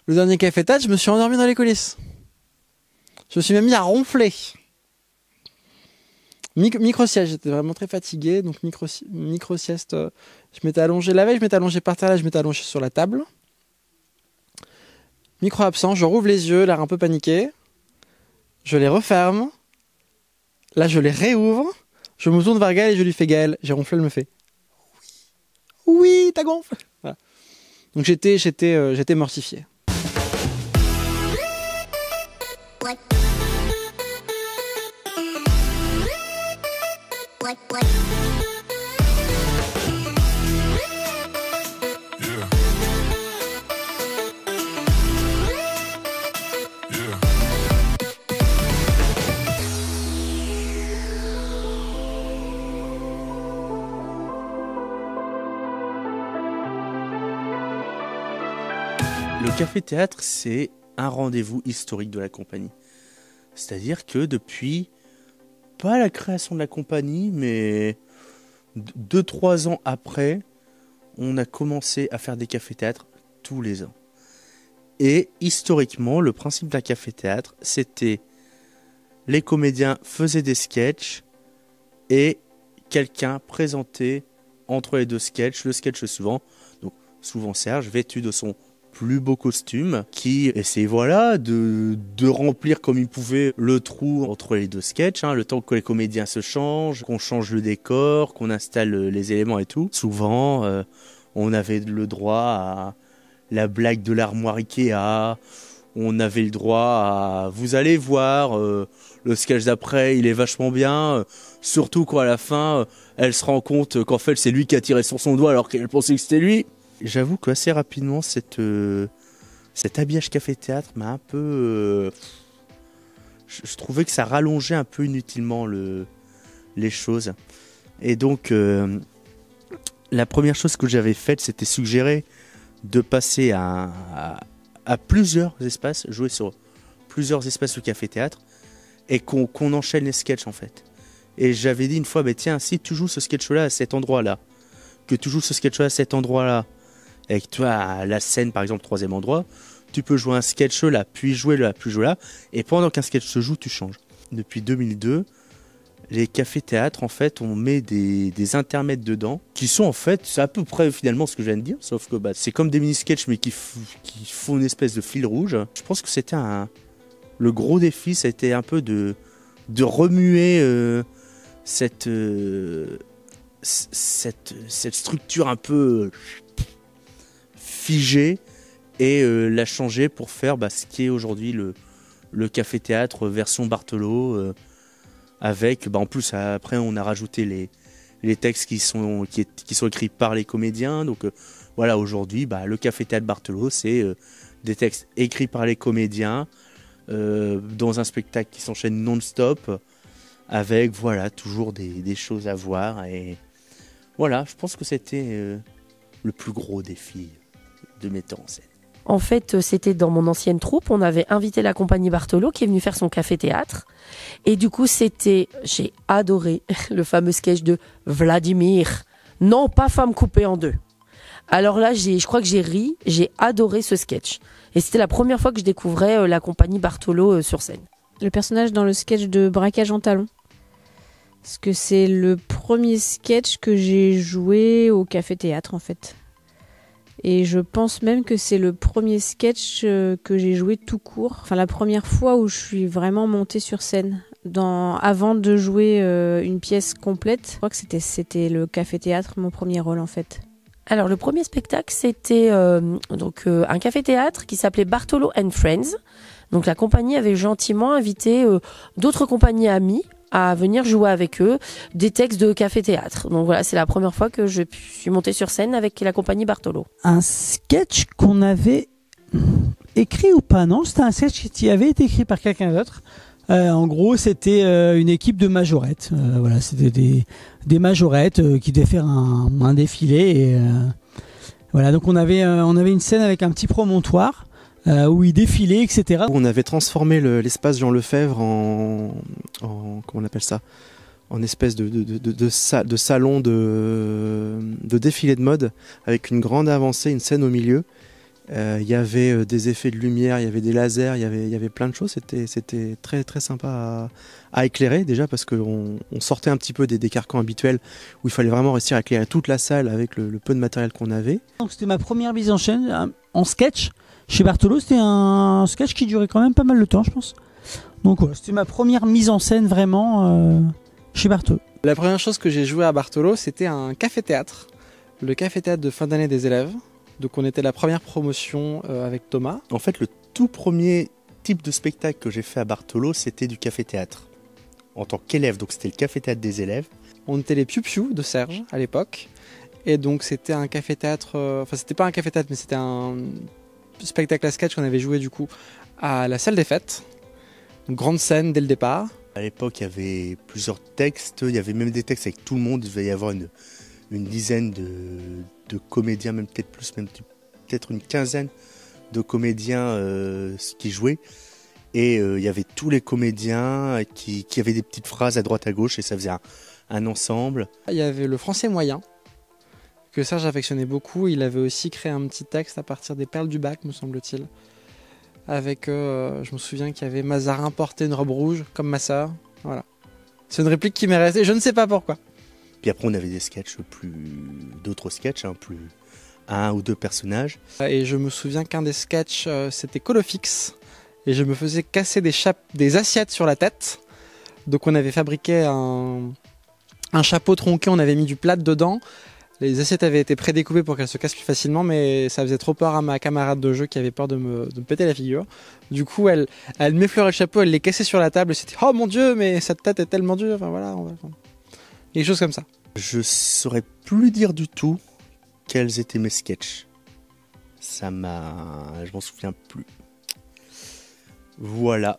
Le dernier café théâtre, je me suis endormi dans les coulisses. Je me suis même mis à ronfler. Micro-sieste, j'étais vraiment très fatigué, donc micro-sieste. Je m'étais allongé la veille, je m'étais allongé par terre, là je m'étais allongé sur la table. Micro-absent, je rouvre les yeux, l'air un peu paniqué. Je les referme. Là je les réouvre. Je me tourne vers Gaël et je lui fais Gaël. J'ai ronflé, elle me fait oui. Oui, t'as gonflé. Voilà. Donc j'étais mortifié. Le café-théâtre, c'est un rendez-vous historique de la compagnie. C'est-à-dire que depuis, pas la création de la compagnie, mais 2-3 ans après, on a commencé à faire des cafés-théâtres tous les ans. Et historiquement, le principe d'un café-théâtre, c'était les comédiens faisaient des sketchs et quelqu'un présentait entre les deux sketchs, le sketch suivant, donc souvent Serge, vêtu de son plus beau costume, qui essayait de remplir comme il pouvait le trou entre les deux sketchs, le temps que les comédiens se changent, qu'on change le décor, qu'on installe les éléments et tout. Souvent, on avait le droit à la blague de l'armoire Ikea, on avait le droit à vous allez voir, le sketch d'après il est vachement bien, surtout quand à la fin elle se rend compte qu'en fait c'est lui qui a tiré sur son doigt alors qu'elle pensait que c'était lui. J'avoue qu'assez rapidement, cet habillage café-théâtre m'a un peu... je trouvais que ça rallongeait un peu inutilement les choses. Et donc, la première chose que j'avais faite, c'était suggérer de passer à plusieurs espaces, jouer sur plusieurs espaces au café-théâtre, et qu'on enchaîne les sketchs en fait. Et j'avais dit une fois, tiens, si tu joues ce sketch-là à cet endroit-là, que tu joues ce sketch-là à cet endroit-là, et que tu as la scène par exemple troisième endroit, tu peux jouer un sketch là, puis jouer là, puis jouer là, et pendant qu'un sketch se joue, tu changes. Depuis 2002, les cafés-théâtres, en fait, on met des intermèdes dedans, qui sont en fait, c'est à peu près finalement ce que je viens de dire, sauf que c'est comme des mini-sketchs, mais qui font une espèce de fil rouge. Je pense que c'était le gros défi, ça a été un peu de remuer cette structure un peu figée et la changer pour faire ce qui est aujourd'hui le café-théâtre version Barthelot, avec en plus après on a rajouté les textes qui sont écrits par les comédiens. Donc voilà, aujourd'hui le café-théâtre Barthelot, c'est des textes écrits par les comédiens dans un spectacle qui s'enchaîne non-stop, avec toujours des choses à voir. Et voilà, je pense que c'était le plus gros défi de mettre en scène. En fait, c'était dans mon ancienne troupe, on avait invité la compagnie Barthelot qui est venue faire son café-théâtre. Et du coup, j'ai adoré le fameux sketch de Vladimir. Non, pas femme coupée en deux. Alors là, je crois que j'ai ri, j'ai adoré ce sketch. Et c'était la première fois que je découvrais la compagnie Barthelot sur scène. Le personnage dans le sketch de Braquage en talons. Parce que c'est le premier sketch que j'ai joué au café-théâtre en fait. Et je pense même que c'est le premier sketch que j'ai joué tout court. Enfin, la première fois où je suis vraiment montée sur scène. Avant de jouer une pièce complète, je crois que c'était le café-théâtre, mon premier rôle en fait. Alors, le premier spectacle, c'était un café-théâtre qui s'appelait Barthelot and Friends. Donc, la compagnie avait gentiment invité d'autres compagnies amies à venir jouer avec eux des textes de café-théâtre. Donc voilà, c'est la première fois que je suis montée sur scène avec la compagnie Barthelot. Un sketch qu'on avait écrit ou pas, non? C'était un sketch qui avait été écrit par quelqu'un d'autre. En gros, c'était une équipe de majorettes. Voilà, c'était des majorettes qui devaient faire un défilé. Et, voilà, donc on avait une scène avec un petit promontoire où ils défilaient, etc. On avait transformé l'espace Jean Lefebvre en comment on appelle ça, en espèce de salon de défilé de mode, avec une grande avancée, une scène au milieu. Il y avait des effets de lumière, il y avait des lasers, il y avait plein de choses. C'était très très sympa à éclairer déjà parce qu'on sortait un petit peu des carcans habituels où il fallait vraiment réussir à éclairer toute la salle avec le peu de matériel qu'on avait. Donc c'était ma première mise en scène en sketch chez Bartolo. C'était un sketch qui durait quand même pas mal de temps, je pense. Donc voilà, c'était ma première mise en scène vraiment chez Bartolo. La première chose que j'ai joué à Bartolo, c'était un café-théâtre. Le café-théâtre de fin d'année des élèves. Donc on était la première promotion avec Thomas. En fait, le tout premier type de spectacle que j'ai fait à Bartolo, c'était du café-théâtre. En tant qu'élève, donc c'était le café-théâtre des élèves. On était les Piou-Piou de Serge à l'époque. Et donc c'était un café-théâtre, enfin c'était pas un café-théâtre, mais c'était un spectacle à sketch qu'on avait joué du coup à la salle des fêtes. Une grande scène dès le départ. À l'époque, il y avait plusieurs textes, il y avait même des textes avec tout le monde. Il devait y avoir une dizaine de comédiens, même peut-être plus, même peut-être une quinzaine de comédiens qui jouaient. Et il y avait tous les comédiens qui avaient des petites phrases à droite à gauche et ça faisait un ensemble. Il y avait le français moyen, que Serge affectionnait beaucoup. Il avait aussi créé un petit texte à partir des perles du bac, me semble-t-il. Avec, je me souviens qu'il y avait Mazarin portait une robe rouge, comme ma sœur. Voilà. C'est une réplique qui m'est restée, je ne sais pas pourquoi. Puis après, on avait des sketchs d'autres sketchs, plus un ou deux personnages. Et je me souviens qu'un des sketchs, c'était Colofix. Et je me faisais casser des assiettes sur la tête. Donc on avait fabriqué un chapeau tronqué, on avait mis du plâtre dedans. Les assiettes avaient été prédécoupées pour qu'elles se cassent plus facilement, mais ça faisait trop peur à ma camarade de jeu qui avait peur de me péter la figure. Du coup, elle m'effleurait le chapeau, elle les cassait sur la table, et c'était « Oh mon Dieu, mais cette tête est tellement dure !» Enfin voilà, des choses comme ça. Je saurais plus dire du tout quels étaient mes sketchs. Je m'en souviens plus. Voilà.